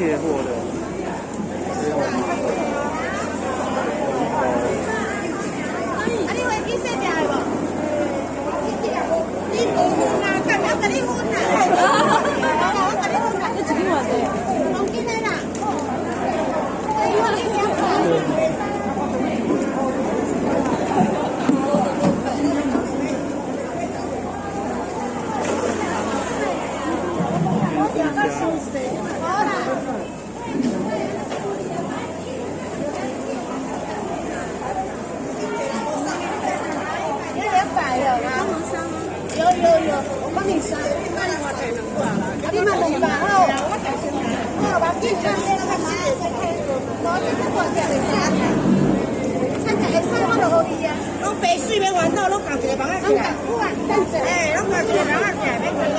卸货的，还有红头。啊，你会去洗食的无？你无分啊，干嘛跟你分啊？我跟你分啊，你一斤偌济？黄金的啦。有，我帮你杀。那你我才能过啦。你慢200好。我才先来。好，把地上那个嘛，攞啲一個隻嚟食。趁日會生我就好啲啊。攞白水要玩到，攞夾一個幫我起來。哎，攞夾一個幫我起來，別滾咯。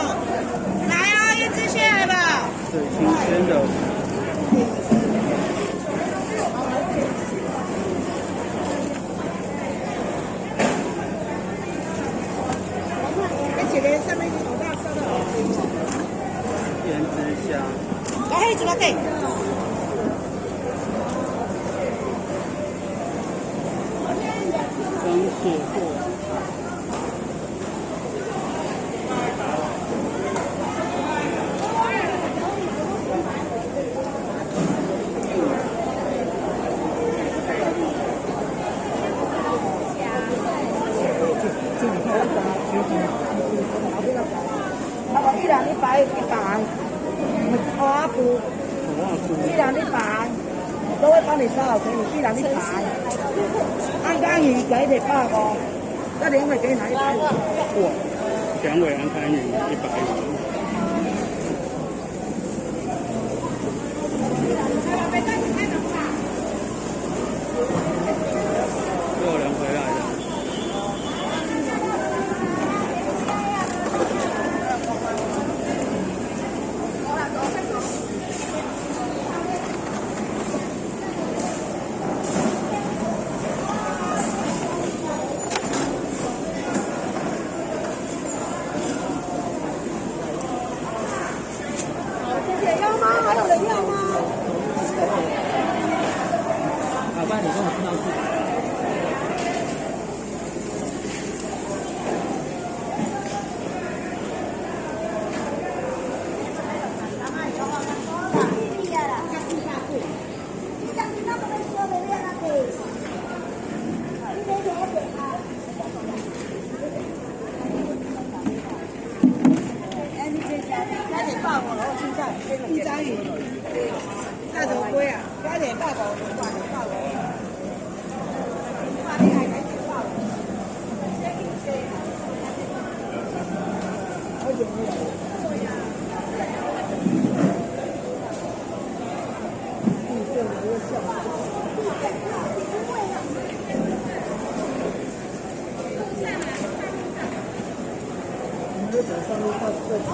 來啊，一隻蟹來吧。对，新鲜的。胭脂虾，来，迄一个给。刚卸货。一人一百，蚵仔布，一人一百，都会帮你烧好，可以一人一百。安干鱼给你150，那两尾给你拿150。哇，2尾安康鱼100元。又人回来了。还有人要吗？老板，你跟我吃到400。一张鱼，那怎么贵啊？加点大宝，大宝。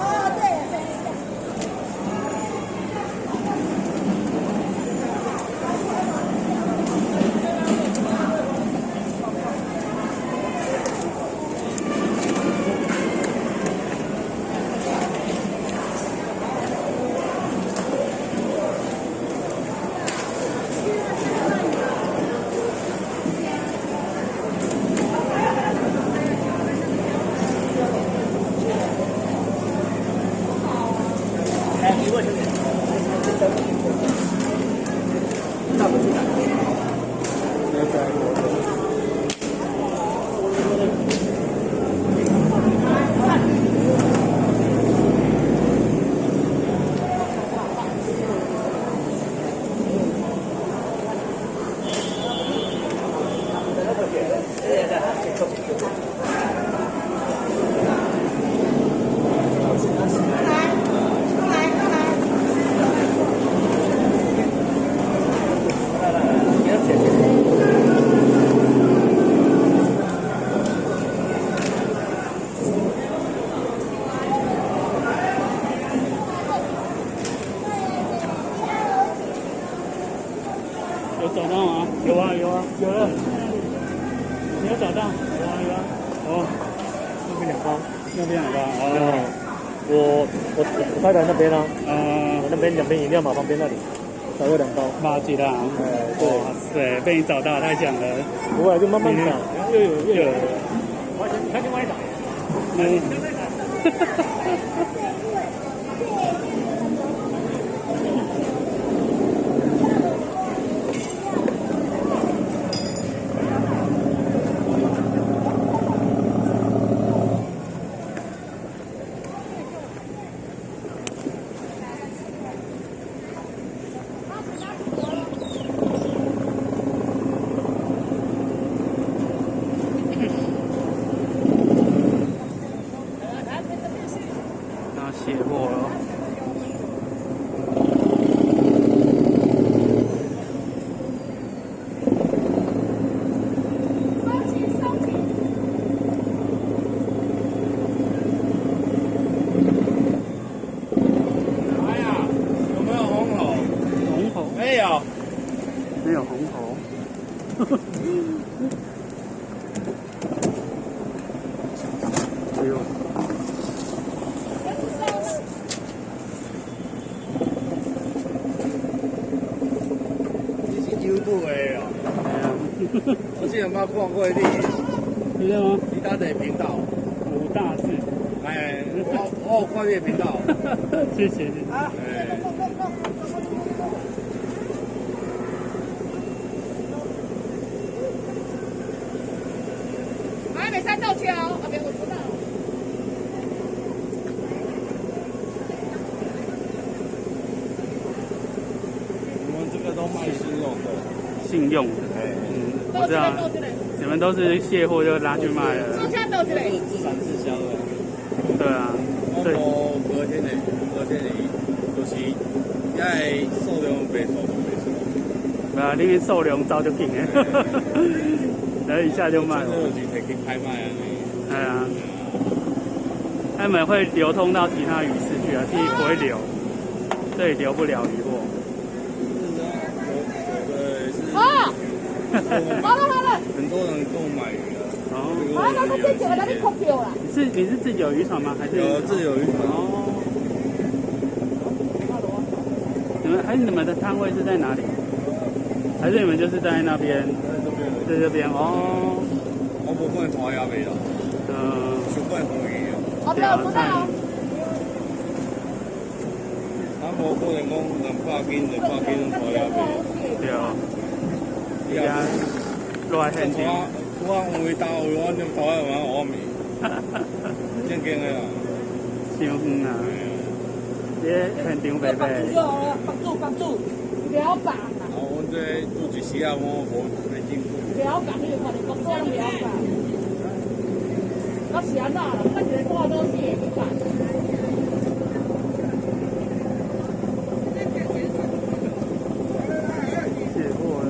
哦，对。有找到吗？有啊，有了。你有找到？有啊。哦，那边2包。哦，我太太那边呢？那边两边饮料嘛，旁边那里少有2包。垃圾啦！哇塞，被你找到，太强了！不会，就慢慢找，又有。你看另外一档。卸货了。哎呀，有没有红喉？红喉没有，没有红喉。哎呦！你是 YouTube 的哦？我之前捌看过你，知道吗？你打哪频道？吴大志。哎，我有看你的频道。谢谢谢谢。哎，还没三道桥，啊，别我知道。我们这个都卖信用的。信用的，哎，我知道，你们都是卸货就拉去卖了。中间都是这是自产自销的。对啊，对，我隔天的，就是因为数量袂错，对啊，那边售量早就停了，然后一下就卖了。就是可以拍卖啊。哎呀，他们会流通到其他鱼市去啊，其实不会流，这里流不了鱼货。啊，好了好了，很多人购买鱼啊。好了，那这酒那你扣票了。你是自己有渔船吗？还是自己有渔船哦。你们的摊位是在哪里？还是你们就是在那边？在这边哦。我无可能拖鸭尾啦。想办法鱼啊。哦，对，我知道。咱无可能讲200斤拖鸭尾。对啊。而家落现场。我有位大位，我nem拖鸭尾我面。正经的啦。伤远啊！这现场白白。帮助，了解。阮这做一时啊，我无袂辛苦。了解，你就看你工作了解。我是安怎啦？我一个挂都是1百。卸货了。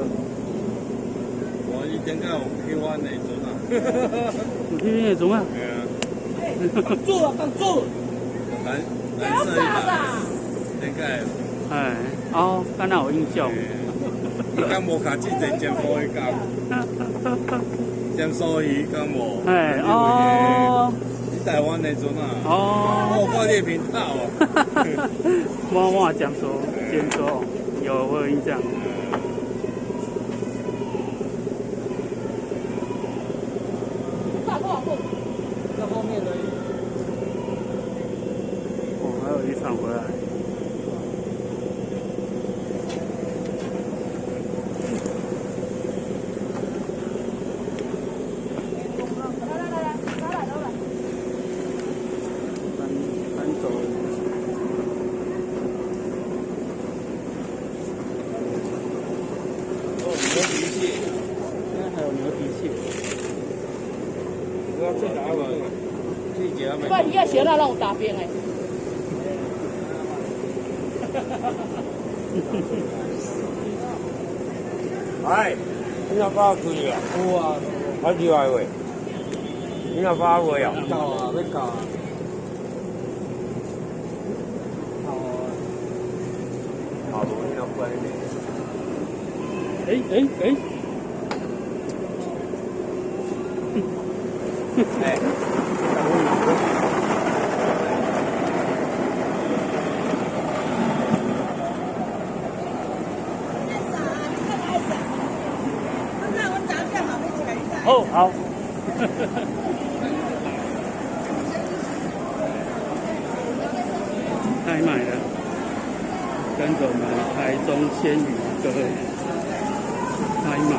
我一点解有去阮的船啊？有去那种啊？对啊。帮助。蓝色一把，点解？哎，哦，敢若有印象。伊敢无卡即个尖波的港，尖梭鱼敢无？哎，哦。你台湾的船啊？哦。我看你频道哦。我讲说，尖说，有我有印象。在后面而已。哦，还有渔船回来。搬走。牛皮蟹，现在还有牛皮蟹。我要去哪个？去几没？不，你要学到让我打边哎。哎，你若把开啊？有啊，好几来位。你若把位啊？到啊，要到啊。好，你若关呢？哎。哎。好。开买了，跟着我们台中鲜鱼哥开买。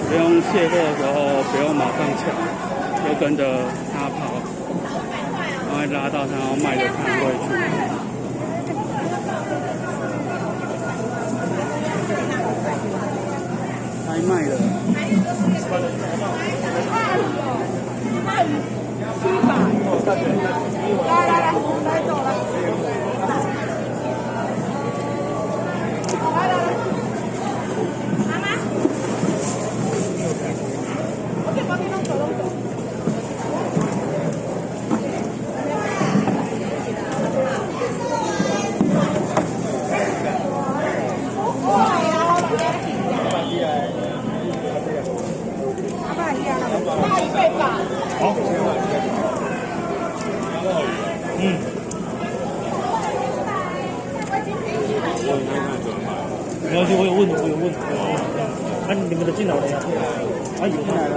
不用卸货的时候不用马上抢，就跟着他跑，然后拉到他要卖的摊位去。开卖了。来走了。妈妈。OK， 帮你弄走，弄走。好。没关系，我有问。啊，你们的进来了呀？啊，有进来了。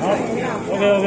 好 ，OK。